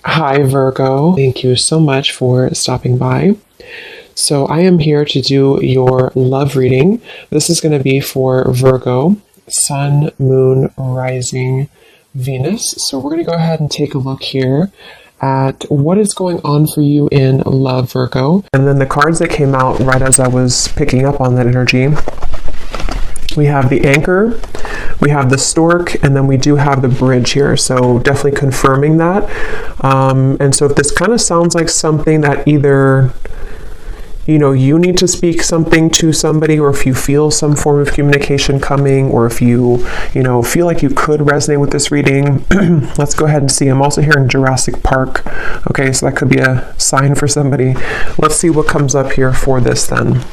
Hi, Virgo. Thank you so much for stopping by. So, I am here to do your love reading. This is going to be for Virgo, Sun, Moon, Rising, Venus. So, we're going to go ahead and take a look here at what is going on for you in love, Virgo. And then the cards that came out right as I was picking up on that energy. We have the Anchor, we have the Stork, and then we do have the Bridge here. So definitely confirming that. And so if this kind of sounds like something that either, you need to speak something to somebody, or if you feel some form of communication coming, or if you, feel like you could resonate with this reading, let's go ahead and see. I'm also hearing Jurassic Park. Okay, so that could be a sign for somebody. Let's see what comes up here for this then.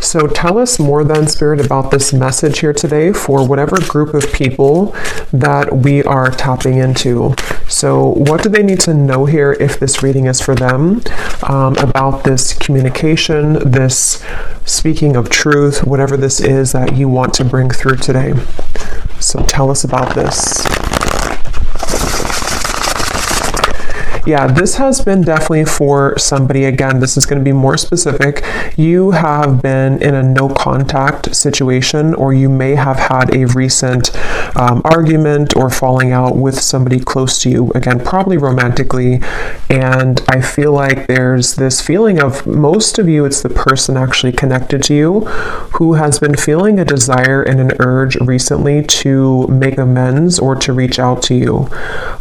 So tell us more then, Spirit, about this message here today for whatever group of people that we are tapping into. So what do they need to know here if this reading is for them, about this communication, this speaking of truth, whatever this is that you want to bring through today. So tell us about this. Yeah, this has been definitely for somebody. Again, this is going to be more specific. You have been in a no contact situation, or you may have had a recent argument or falling out with somebody close to you. Again, probably romantically. And I feel like there's this feeling of, most of you, it's the person actually connected to you who has been feeling a desire and an urge recently to make amends or to reach out to you.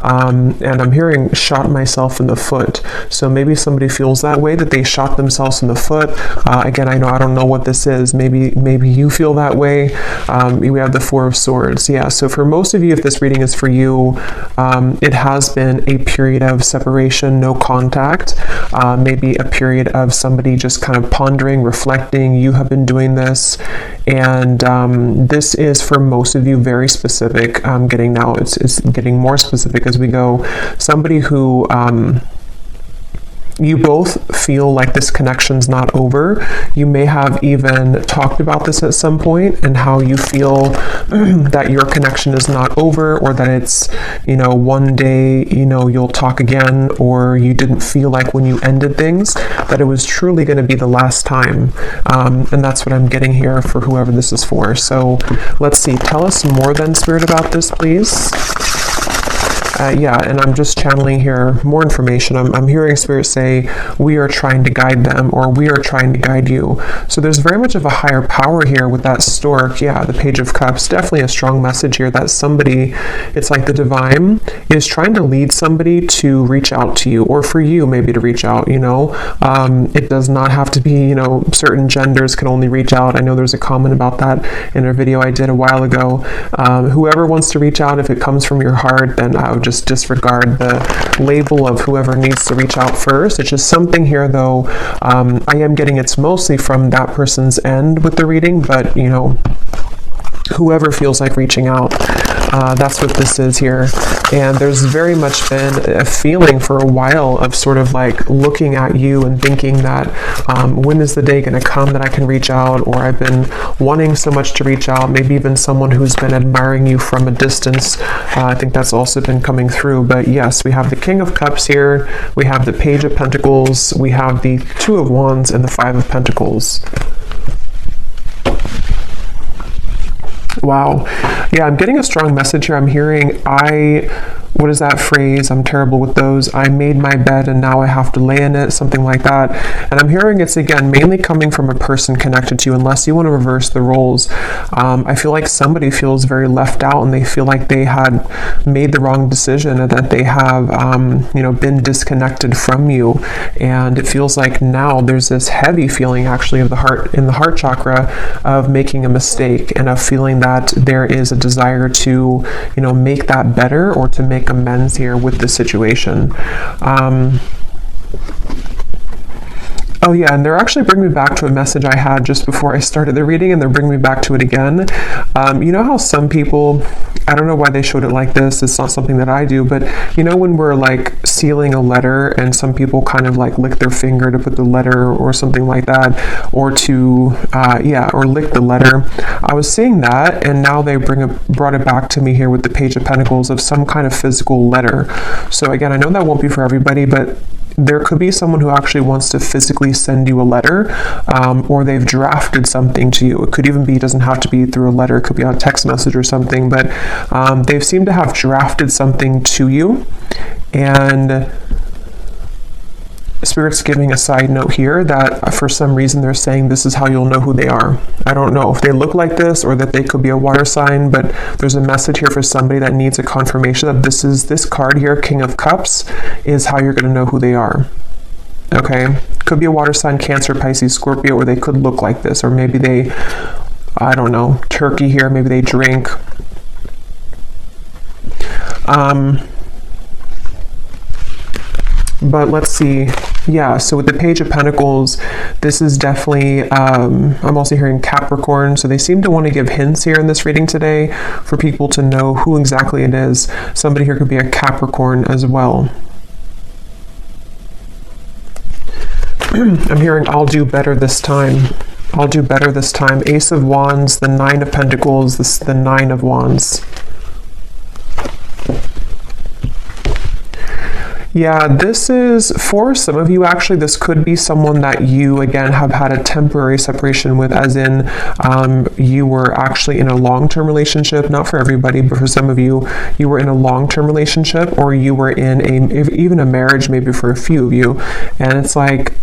And I'm hearing shot myself in the foot. So maybe somebody feels that way, that they shot themselves in the foot. Again, I don't know what this is. Maybe you feel that way. We have the Four of Swords. Yeah. So for most of you, if this reading is for you, it has been a period of separation, no contact. Maybe a period of somebody just kind of pondering, reflecting. You have been doing this, and this is for most of you very specific. Getting now, it's getting more specific as we go. Somebody who you both feel like this connection's not over. You may have even talked about this at some point, and how you feel that your connection is not over, or that it's, one day, you'll talk again, or you didn't feel like when you ended things that it was truly going to be the last time. And that's what I'm getting here for whoever this is for. So let's see. Tell us more then, Spirit, about this, please. And I'm just channeling here more information. I'm hearing Spirit say, we are trying to guide them, or we are trying to guide you. So there's very much of a higher power here with that Stork. Yeah, the Page of Cups, definitely a strong message here that somebody, it's like the divine is trying to lead somebody to reach out to you, or for you maybe to reach out, It does not have to be, certain genders can only reach out. I know there's a comment about that in a video I did a while ago. Whoever wants to reach out, if it comes from your heart, then I would just disregard the label of whoever needs to reach out first. It's just something here, though. I am getting it's mostly from that person's end with the reading, but whoever feels like reaching out, that's what this is here. And there's very much been a feeling for a while of sort of like looking at you and thinking that when is the day going to come that I can reach out, or I've been wanting so much to reach out. Maybe even someone who's been admiring you from a distance. I think that's also been coming through. But yes, we have the King of Cups here, we have the Page of Pentacles, we have the Two of Wands, and the Five of Pentacles. Wow. Yeah, I'm getting a strong message here. I'm hearing, what is that phrase? I'm terrible with those. I made my bed and now I have to lay in it, something like that. And I'm hearing it's, again, mainly coming from a person connected to you, unless you want to reverse the roles. I feel like somebody feels very left out, and they feel like they had made the wrong decision, and that they have, been disconnected from you. And it feels like now there's this heavy feeling actually of the heart, in the heart chakra, of making a mistake, and of feeling that there is a desire to, make that better, or to make amends here with the situation. Oh yeah, and they're actually bringing me back to a message I had just before I started the reading, and they're bringing me back to it again. You know how some people, I don't know why they showed it like this. It's not something that I do, but you know when we're like sealing a letter and some people kind of like lick their finger to put the letter or something like that, or to or lick the letter. I was seeing that, and now they brought it back to me here with the Page of Pentacles of some kind of physical letter. So again, I know that won't be for everybody, but there could be someone who actually wants to physically send you a letter, or they've drafted something to you. It could even be, it doesn't have to be through a letter, it could be on a text message or something, but they've seemed to have drafted something to you. And Spirit's giving a side note here that for some reason they're saying this is how you'll know who they are. I don't know if they look like this or that they could be a water sign, but there's a message here for somebody that needs a confirmation that this card here, King of Cups, is how you're going to know who they are. Okay? Could be a water sign, Cancer, Pisces, Scorpio, or they could look like this, or maybe they, I don't know, Turkey here, maybe they drink. But let's see. Yeah, so with the Page of Pentacles, this is definitely, I'm also hearing Capricorn. So they seem to want to give hints here in this reading today for people to know who exactly it is. Somebody here could be a Capricorn as well. I'm hearing, I'll do better this time. I'll do better this time. Ace of Wands, the Nine of Pentacles, the Nine of Wands. Yeah, this is, for some of you, actually, this could be someone that you, again, have had a temporary separation with, as in you were actually in a long-term relationship. Not for everybody, but for some of you, you were in a long-term relationship, or you were in even a marriage, maybe for a few of you. And it's like,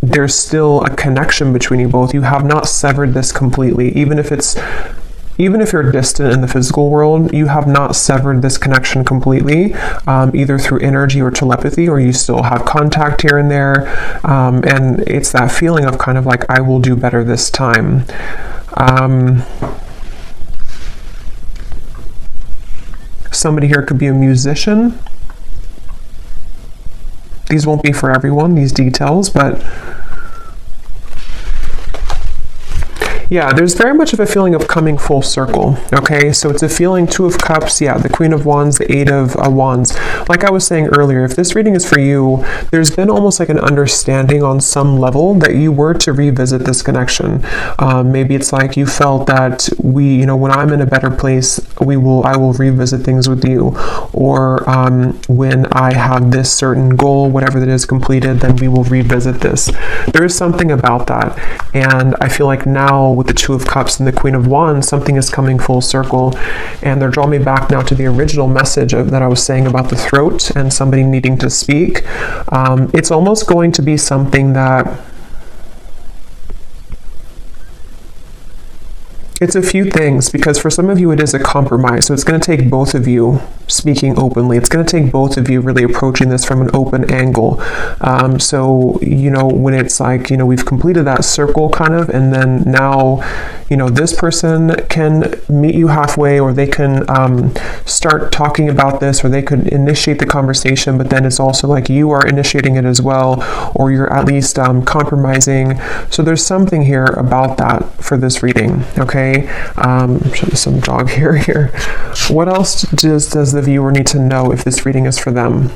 there's still a connection between you both. You have not severed this completely, even if you're distant in the physical world, you have not severed this connection completely, either through energy or telepathy, or you still have contact here and there. And it's that feeling of kind of like, I will do better this time. Somebody here could be a musician. These won't be for everyone, these details, but yeah, there's very much of a feeling of coming full circle, okay? So it's a feeling, Two of Cups, yeah, the Queen of Wands, the Eight of Wands. Like I was saying earlier, if this reading is for you, there's been almost like an understanding on some level that you were to revisit this connection. Maybe it's like you felt that when I'm in a better place, I will revisit things with you. Or when I have this certain goal, whatever that is completed, then we will revisit this. There is something about that. And I feel like now, with the Two of Cups and the Queen of Wands, something is coming full circle, and they're drawing me back now to the original message that I was saying about the throat and somebody needing to speak. It's almost going to be something that it's a few things, because for some of you it is a compromise. So it's going to take both of you speaking openly. It's going to take both of you really approaching this from an open angle. So, when it's like, we've completed that circle kind of, and then now, this person can meet you halfway, or they can start talking about this, or they could initiate the conversation, but then it's also like you are initiating it as well, or you're at least compromising. So there's something here about that for this reading, okay? Show you some dog hair here. What else does the viewer need to know if this reading is for them?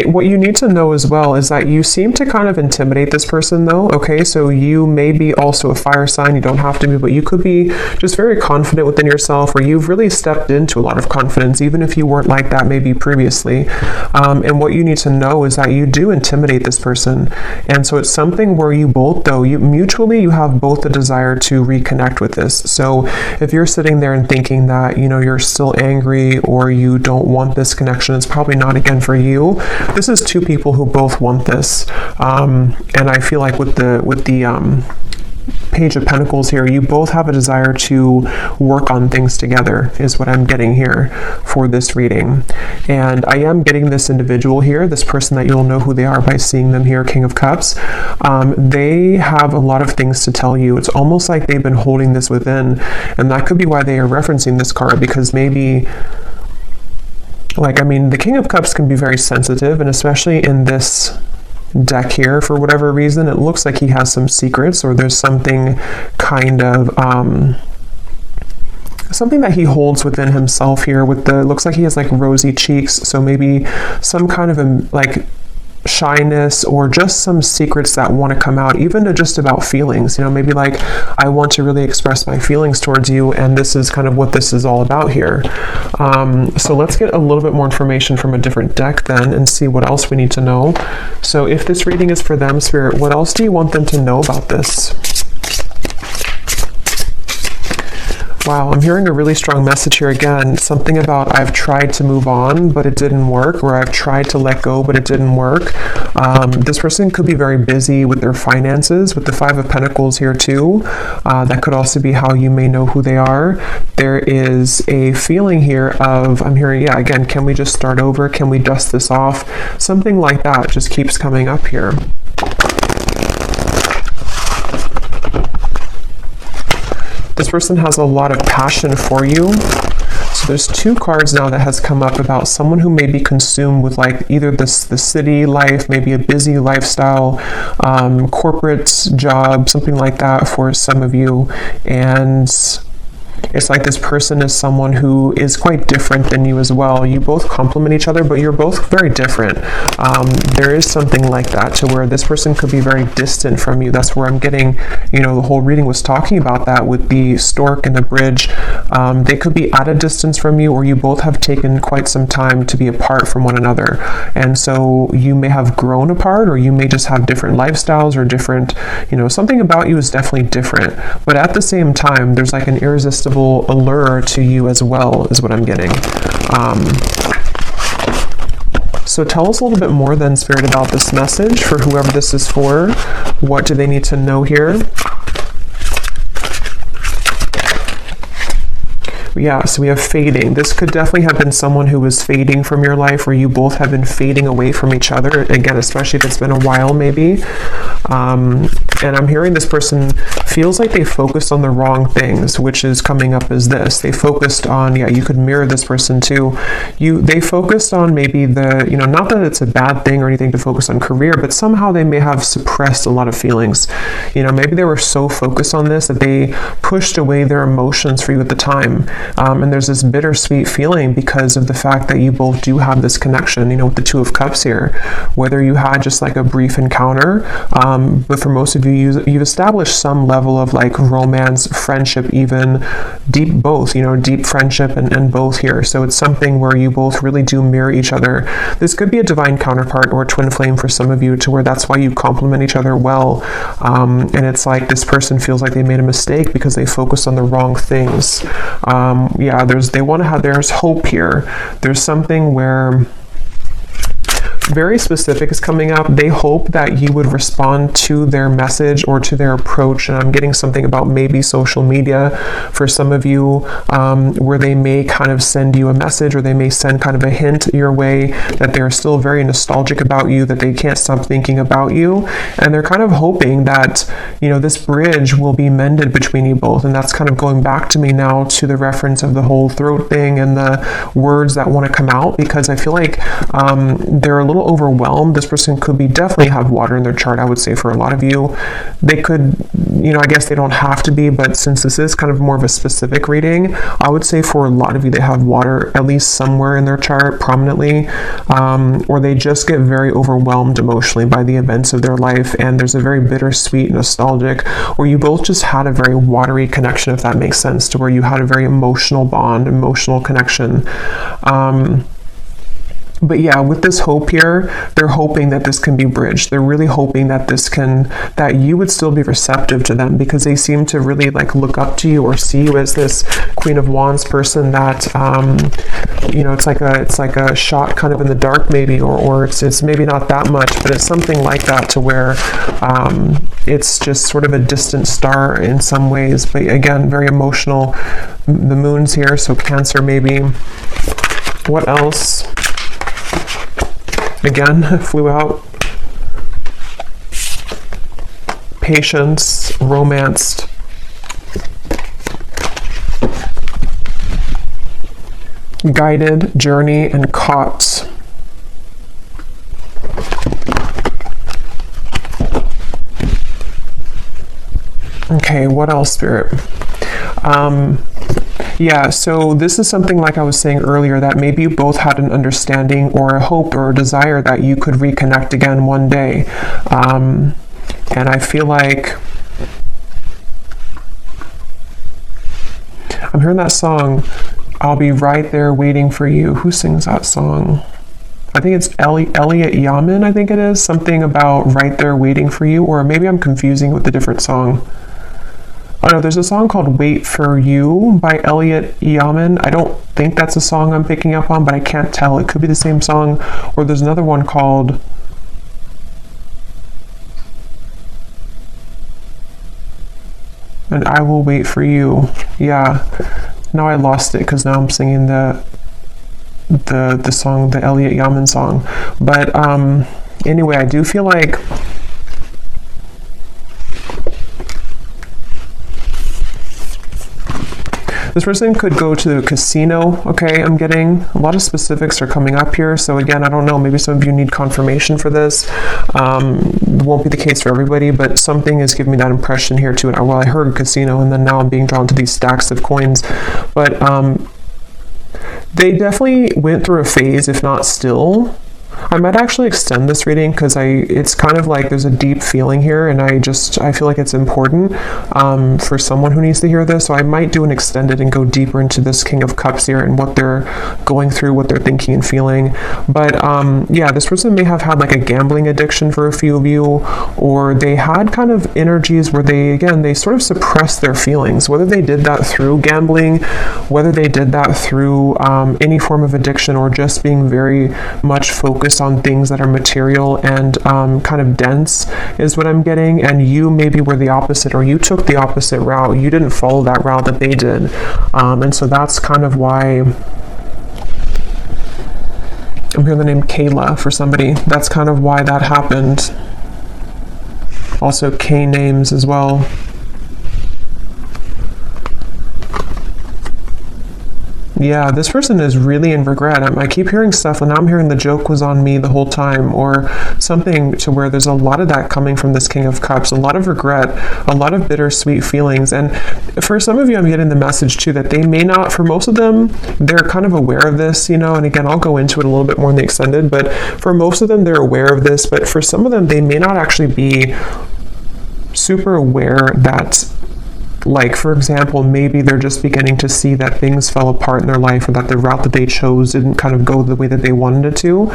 What you need to know as well is that you seem to kind of intimidate this person, though, okay? So you may be also a fire sign. You don't have to be, but you could be just very confident within yourself, or you've really stepped into a lot of confidence, even if you weren't like that maybe previously. And what you need to know is that you do intimidate this person. And so it's something where you both, though, you have both the desire to reconnect with this. So if you're sitting there and thinking that, you're still angry, or you don't want this connection, it's probably not, again, for you. This is two people who both want this, and I feel like with the Page of Pentacles here, you both have a desire to work on things together, is what I'm getting here for this reading. And I am getting this individual here, this person that you'll know who they are by seeing them here, King of Cups. They have a lot of things to tell you. It's almost like they've been holding this within, and that could be why they are referencing this card, because maybe, the King of Cups can be very sensitive, and especially in this deck here. For whatever reason, it looks like he has some secrets, or there's something kind of something that he holds within himself here. With the, looks like he has like rosy cheeks, so maybe some kind of like shyness, or just some secrets that want to come out, even to just about feelings, you know, maybe like, I want to really express my feelings towards you, and this is kind of what this is all about here. So let's get a little bit more information from a different deck then, and see what else we need to know. So if this reading is for them, Spirit, what else do you want them to know about this? Wow, I'm hearing a really strong message here again. Something about, I've tried to move on, but it didn't work, or I've tried to let go, but it didn't work. This person could be very busy with their finances, with the Five of Pentacles here too. That could also be how you may know who they are. There is a feeling here of, I'm hearing, yeah, again, can we just start over? Can we dust this off? Something like that just keeps coming up here. This person has a lot of passion for you. So there's two cards now that has come up about someone who may be consumed with like either the city life, maybe a busy lifestyle, corporate job, something like that for some of you. And it's like this person is someone who is quite different than you as well. You both complement each other, but you're both very different. There is something like that, to where this person could be very distant from you. That's where I'm getting, you know, the whole reading was talking about that with the stork and the bridge. They could be at a distance from you, or you both have taken quite some time to be apart from one another. And so you may have grown apart, or you may just have different lifestyles, or different, you know, something about you is definitely different. But at the same time, there's like an irresistible allure to you as well, is what I'm getting. So tell us a little bit more then, Spirit, about this message for whoever this is for. What do they need to know here? Yeah, so we have fading. This could definitely have been someone who was fading from your life, or you both have been fading away from each other. Again, especially if it's been a while, maybe. And I'm hearing this person feels like they focused on the wrong things, which is coming up as this. They focused on, yeah, you could mirror this person too. They focused on maybe the, you know, not that it's a bad thing or anything to focus on career, but somehow they may have suppressed a lot of feelings. You know, maybe they were so focused on this that they pushed away their emotions for you at the time. And there's this bittersweet feeling because of the fact that you both do have this connection, you know, with the Two of Cups here. Whether you had just like a brief encounter, but for most of you, you've established some level of like romance, friendship, even deep both, you know, deep friendship and both here. So it's something where you both really do mirror each other. This could be a divine counterpart or a twin flame for some of you, to where that's why you complement each other well. And it's like this person feels like they made a mistake because they focused on the wrong things. Yeah, there's hope here. There's something where very specific is coming up. They hope that you would respond to their message or to their approach. And I'm getting something about maybe social media for some of you, where they may kind of send you a message, or they may send kind of a hint your way that they're still very nostalgic about you, that they can't stop thinking about you. And they're kind of hoping that, you know, this bridge will be mended between you both. And that's kind of going back to me now to the reference of the whole throat thing and the words that want to come out, because I feel like they're a little overwhelmed. This person could be definitely have water in their chart, I would say, for a lot of you. They could, you know, I guess they don't have to be, but since this is kind of more of a specific reading, I would say for a lot of you, they have water at least somewhere in their chart prominently, or they just get very overwhelmed emotionally by the events of their life, and there's a very bittersweet, nostalgic, or you both just had a very watery connection, if that makes sense, to where you had a very emotional bond, emotional connection. But yeah, with this hope here, they're hoping that this can be bridged. They're really hoping that that you would still be receptive to them, because they seem to really like look up to you or see you as this Queen of Wands person that, you know, it's like a shot kind of in the dark maybe, or it's maybe not that much, but it's something like that, to where it's just sort of a distant star in some ways. But again, very emotional. The moon's here, so Cancer maybe. What else? Again, flew out. Patience, romanced. Guided, journey, and caught. Okay, what else, Spirit? Yeah, so this is something like I was saying earlier, that maybe you both had an understanding or a hope or a desire that you could reconnect again one day. And I feel like I'm hearing that song, I'll Be Right There Waiting for You. Who sings that song? I think it's Elliot Yamin, I think it is. Something about Right There Waiting for You, or maybe I'm confusing with a different song. Oh no, there's a song called Wait for You by Elliot Yamin. I don't think that's a song I'm picking up on, but I can't tell. It could be the same song. Or there's another one called And I Will Wait for You. Yeah. Now I lost it because now I'm singing the song, the Elliot Yamin song. But anyway, I do feel like this person could go to the casino. Okay, I'm getting a lot of specifics are coming up here. So again, I don't know, maybe some of you need confirmation for this. It won't be the case for everybody, but something is giving me that impression here too. And well, I heard casino, and then now I'm being drawn to these stacks of coins. But they definitely went through a phase, if not still. I might actually extend this reading because it's kind of like there's a deep feeling here, and I feel like it's important for someone who needs to hear this. So I might do an extended and go deeper into this King of Cups here and what they're going through, what they're thinking and feeling. But yeah, this person may have had like a gambling addiction for a few of you, or they had kind of energies where they sort of suppressed their feelings, whether they did that through gambling, whether they did that through any form of addiction, or just being very much focused on things that are material and kind of dense is what I'm getting. And you maybe were the opposite, or you took the opposite route. You didn't follow that route that they did. And so that's kind of why I'm hearing the name Kayla for somebody. That's kind of why that happened. Also K names as well. Yeah, this person is really in regret. I keep hearing stuff, and now I'm hearing the joke was on me the whole time, or something to where there's a lot of that coming from this King of Cups, a lot of regret, a lot of bittersweet feelings. And for some of you, I'm getting the message too that they may not, for most of them, they're kind of aware of this, you know, and again, I'll go into it a little bit more in the extended, but for most of them, they're aware of this, but for some of them, they may not actually be super aware that, like, for example, maybe they're just beginning to see that things fell apart in their life, or that the route that they chose didn't kind of go the way that they wanted it to.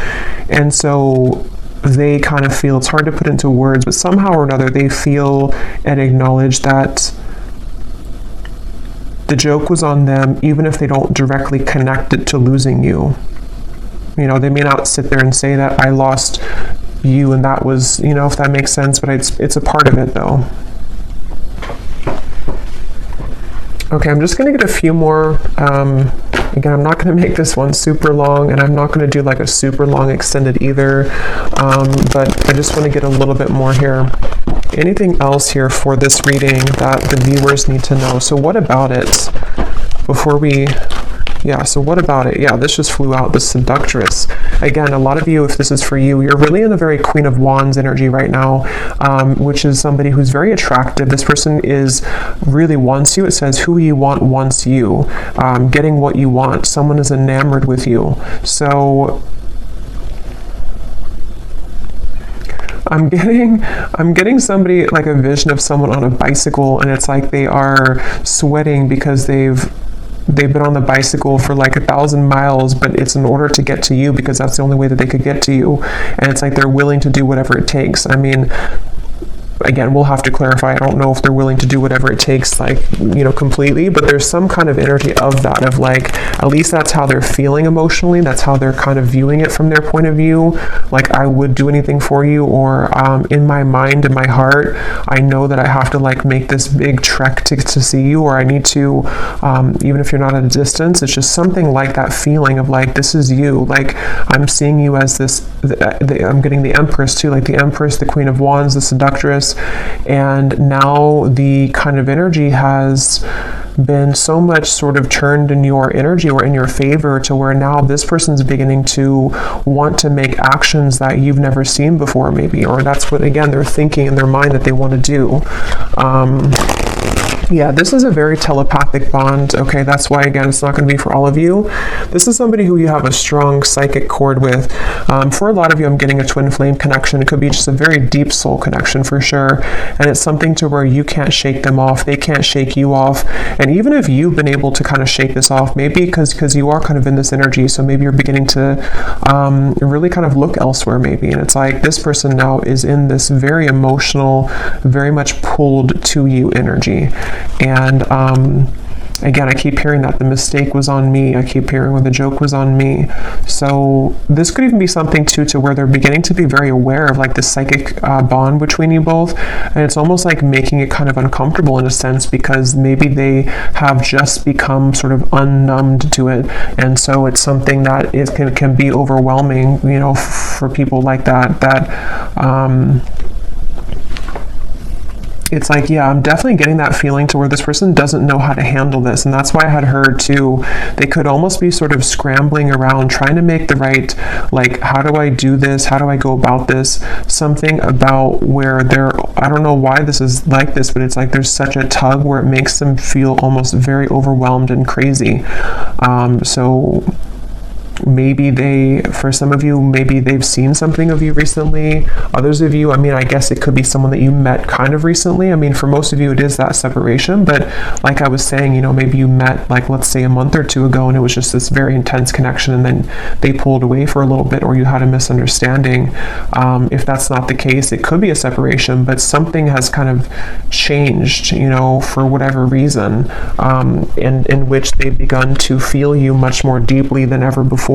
And so they kind of feel, it's hard to put into words, but somehow or another they feel and acknowledge that the joke was on them, even if they don't directly connect it to losing you. You know, they may not sit there and say that I lost you and that was, you know, if that makes sense, but it's a part of it though. Okay, I'm just going to get a few more. Again, I'm not going to make this one super long, and I'm not going to do like a super long extended either, but I just want to get a little bit more here. Anything else here for this reading that the viewers need to know? So what about it before we... Yeah, so what about it? Yeah, this just flew out, the Seductress. Again, a lot of you, if this is for you, you're really in the very Queen of Wands energy right now, which is somebody who's very attractive. This person really wants you. It says, who you want wants you. Getting what you want. Someone is enamored with you. So I'm getting somebody, like a vision of someone on a bicycle, and it's like they are sweating because they've been on the bicycle for like 1,000 miles, but it's in order to get to you because that's the only way that they could get to you. And it's like they're willing to do whatever it takes. I mean, again, we'll have to clarify. I don't know if they're willing to do whatever it takes, like, you know, completely, but there's some kind of energy of that, of like, at least that's how they're feeling emotionally. That's how they're kind of viewing it from their point of view. Like, I would do anything for you, or in my mind, in my heart, I know that I have to like make this big trek to see you, or I need to, even if you're not at a distance, it's just something like that feeling of like, this is you. Like, I'm seeing you as this, I'm getting the Empress too, like the Empress, the Queen of Wands, the Seductress. And now the kind of energy has been so much sort of turned in your energy or in your favor, to where now this person's beginning to want to make actions that you've never seen before, maybe, or that's what, again, they're thinking in their mind that they want to do. Yeah, this is a very telepathic bond. Okay, that's why, again, it's not going to be for all of you. This is somebody who you have a strong psychic cord with. For a lot of you, I'm getting a twin flame connection. It could be just a very deep soul connection for sure. And it's something to where you can't shake them off. They can't shake you off. And even if you've been able to kind of shake this off, maybe because you are kind of in this energy, so maybe you're beginning to really kind of look elsewhere maybe. And it's like this person now is in this very emotional, very much pulled to you energy. And again, I keep hearing that the mistake was on me. I keep hearing where the joke was on me. So this could even be something too to where they're beginning to be very aware of like the psychic bond between you both. And it's almost like making it kind of uncomfortable in a sense, because maybe they have just become sort of unnumbed to it. And so it's something that can be overwhelming, you know, for people like that, it's like, yeah, I'm definitely getting that feeling to where this person doesn't know how to handle this. And that's why I had heard too, they could almost be sort of scrambling around trying to make the right, like, how do I do this? How do I go about this? Something about where I don't know why this is like this, but it's like there's such a tug where it makes them feel almost very overwhelmed and crazy. So maybe for some of you, maybe they've seen something of you recently. Others of you, I mean, I guess it could be someone that you met kind of recently. I mean, for most of you, it is that separation. But like I was saying, you know, maybe you met, like, let's say a month or two ago, and it was just this very intense connection, and then they pulled away for a little bit, or you had a misunderstanding. If that's not the case, it could be a separation, but something has kind of changed, you know, for whatever reason, in which they've begun to feel you much more deeply than ever before.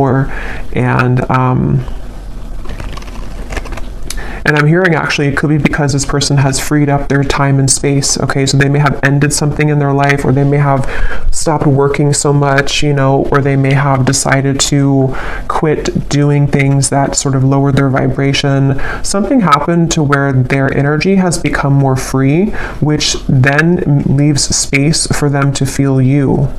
And I'm hearing actually it could be because this person has freed up their time and space. Okay, so they may have ended something in their life, or they may have stopped working so much, you know, or they may have decided to quit doing things that sort of lowered their vibration. Something happened to where their energy has become more free, which then leaves space for them to feel you.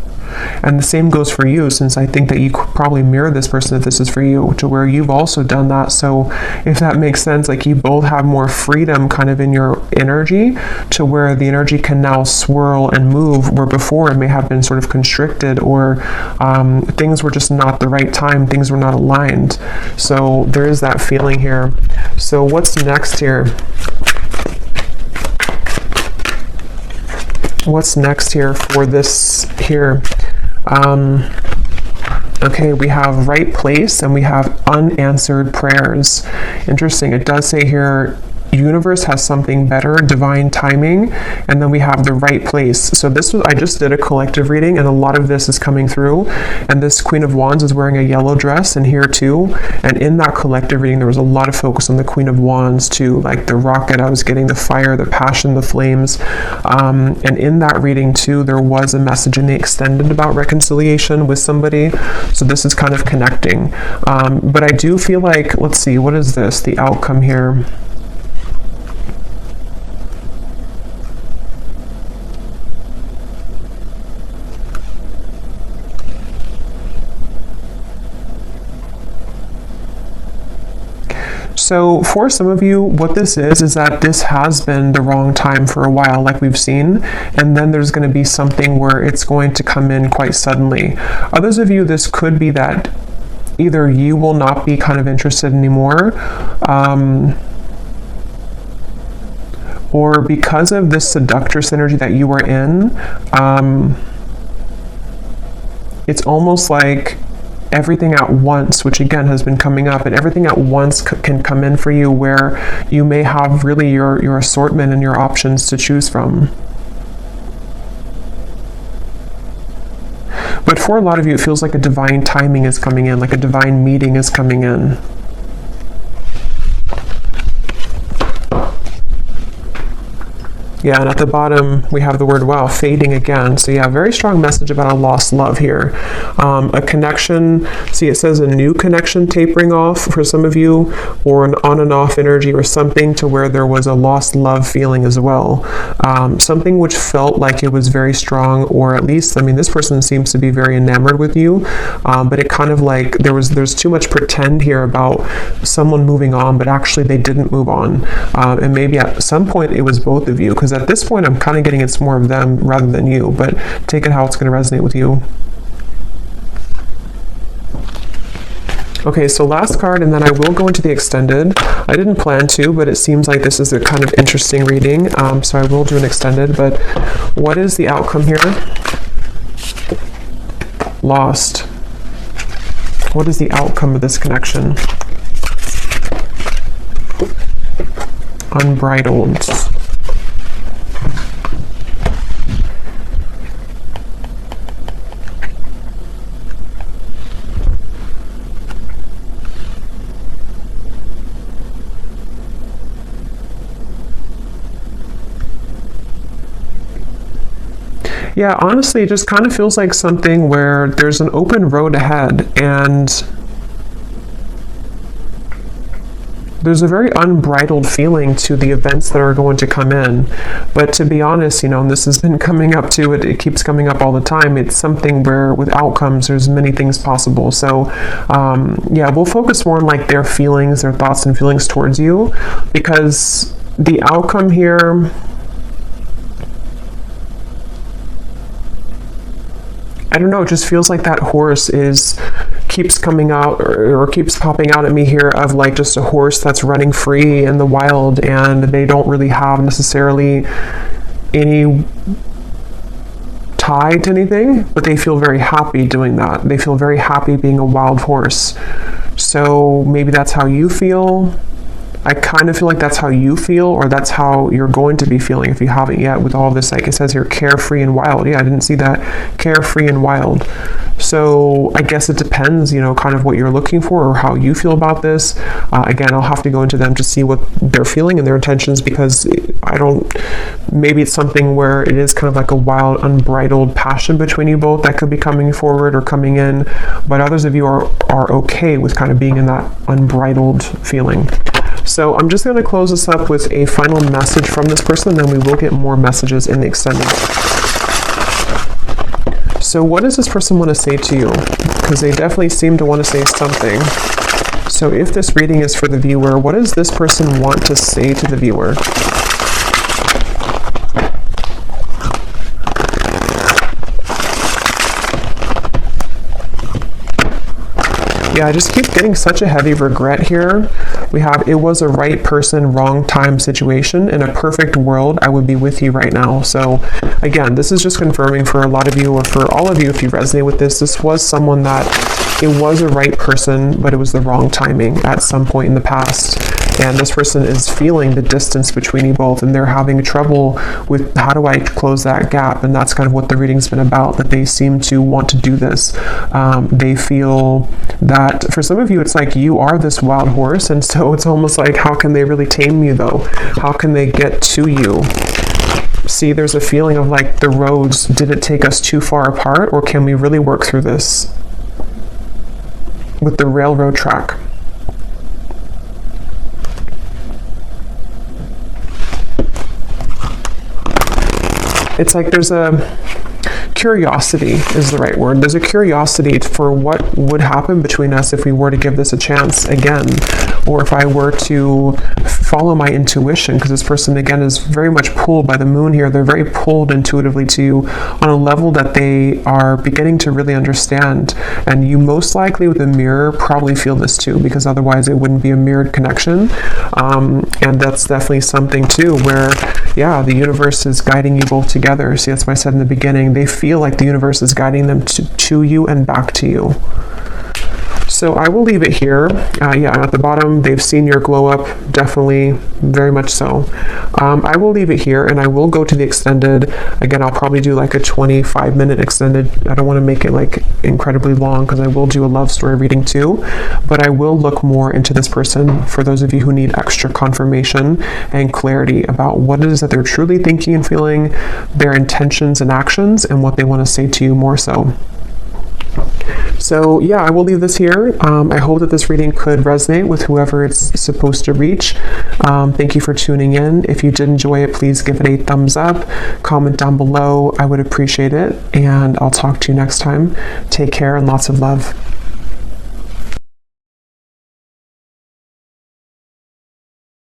And the same goes for you, since I think that you could probably mirror this person if this is for you, to where you've also done that. So if that makes sense, like you both have more freedom kind of in your energy, to where the energy can now swirl and move, where before it may have been sort of constricted, or things were just not the right time, things were not aligned. So there is that feeling here. So what's next here? What's next here for this here? Okay, we have right place and we have unanswered prayers. Interesting. It does say here, universe has something better, divine timing, and then we have the right place. So I just did a collective reading, and a lot of this is coming through, and this Queen of Wands is wearing a yellow dress, and here too, and in that collective reading there was a lot of focus on the Queen of Wands too, like the rocket, I was getting the fire, the passion, the flames, and in that reading too there was a message in the extended about reconciliation with somebody. So this is kind of connecting, but I do feel like, let's see, what is this, the outcome here? So for some of you, what this is that this has been the wrong time for a while, like we've seen, and then there's going to be something where it's going to come in quite suddenly. Others of you, this could be that either you will not be kind of interested anymore, or because of this seductress energy that you were in, it's almost like everything at once, which again has been coming up, and everything at once can come in for you, where you may have really your assortment and your options to choose from. But for a lot of you, it feels like a divine timing is coming in, like a divine meeting is coming in. Yeah, and at the bottom, we have the word, wow, fading again. So yeah, very strong message about a lost love here. A connection, see, it says a new connection tapering off for some of you, or an on and off energy, or something to where there was a lost love feeling as well. Something which felt like it was very strong, or at least, I mean, this person seems to be very enamored with you, but it kind of like there's too much pretend here about someone moving on, but actually they didn't move on. And maybe at some point it was both of you, because at this point I'm kind of getting it's more of them rather than you, but take it how it's going to resonate with you. Okay, so last card, and then I will go into the extended. I didn't plan to, but it seems like this is a kind of interesting reading, so I will do an extended. But what is the outcome here? Lost. What is the outcome of this connection? Unbridled. Yeah, honestly, it just kind of feels like something where there's an open road ahead, and there's a very unbridled feeling to the events that are going to come in. But to be honest, you know, and this has been coming up too, it keeps coming up all the time. It's something where with outcomes, there's many things possible. So yeah, we'll focus more on like their feelings, their thoughts and feelings towards you, because the outcome here, I don't know, it just feels like that horse keeps coming out or keeps popping out at me here, of like just a horse that's running free in the wild, and they don't really have necessarily any tie to anything, but they feel very happy doing that. They feel very happy being a wild horse. So maybe that's how you feel. I kind of feel like that's how you feel, or that's how you're going to be feeling if you haven't yet, with all this, like it says here, carefree and wild. Yeah, I didn't see that. Carefree and wild. So I guess it depends, you know, kind of what you're looking for or how you feel about this. Again, I'll have to go into them to see what they're feeling and their intentions, because maybe it's something where it is kind of like a wild, unbridled passion between you both that could be coming forward or coming in, but others of you are okay with kind of being in that unbridled feeling. So I'm just going to close this up with a final message from this person, and then we will get more messages in the extended. So what does this person want to say to you? Because they definitely seem to want to say something. So if this reading is for the viewer, what does this person want to say to the viewer? Yeah, I just keep getting such a heavy regret here. We have, it was a right person, wrong time situation. In a perfect world, I would be with you right now. So again, this is just confirming for a lot of you, or for all of you, if you resonate with this, this was someone that it was a right person, but it was the wrong timing at some point in the past. And this person is feeling the distance between you both, and they're having trouble with how do I close that gap. And that's kind of what the reading's been about, that they seem to want to do this. They feel that for some of you, it's like you are this wild horse, and so it's almost like, how can they really tame you though? How can they get to you? See, there's a feeling of like the roads, did it take us too far apart, or can we really work through this with the railroad track? It's like there's a curiosity is the right word. There's a curiosity for what would happen between us if we were to give this a chance again, or if I were to follow my intuition, because this person again is very much pulled by the moon here. They're very pulled intuitively to you on a level that they are beginning to really understand, and you most likely with a mirror probably feel this too, because otherwise it wouldn't be a mirrored connection. And that's definitely something too where, yeah, the universe is guiding you both together. See, that's why I said in the beginning, they feel like the universe is guiding them to you and back to you. So I will leave it here. Yeah, at the bottom, they've seen your glow up, definitely, very much so. I will leave it here, and I will go to the extended. Again, I'll probably do like a 25-minute extended. I don't want to make it like incredibly long, because I will do a love story reading too, but I will look more into this person for those of you who need extra confirmation and clarity about what it is that they're truly thinking and feeling, their intentions and actions, and what they want to say to you more so. So yeah, I will leave this here. I hope that this reading could resonate with whoever it's supposed to reach. Thank you for tuning in. If you did enjoy it, please give it a thumbs up, comment down below. I would appreciate it, and I'll talk to you next time. Take care and lots of love.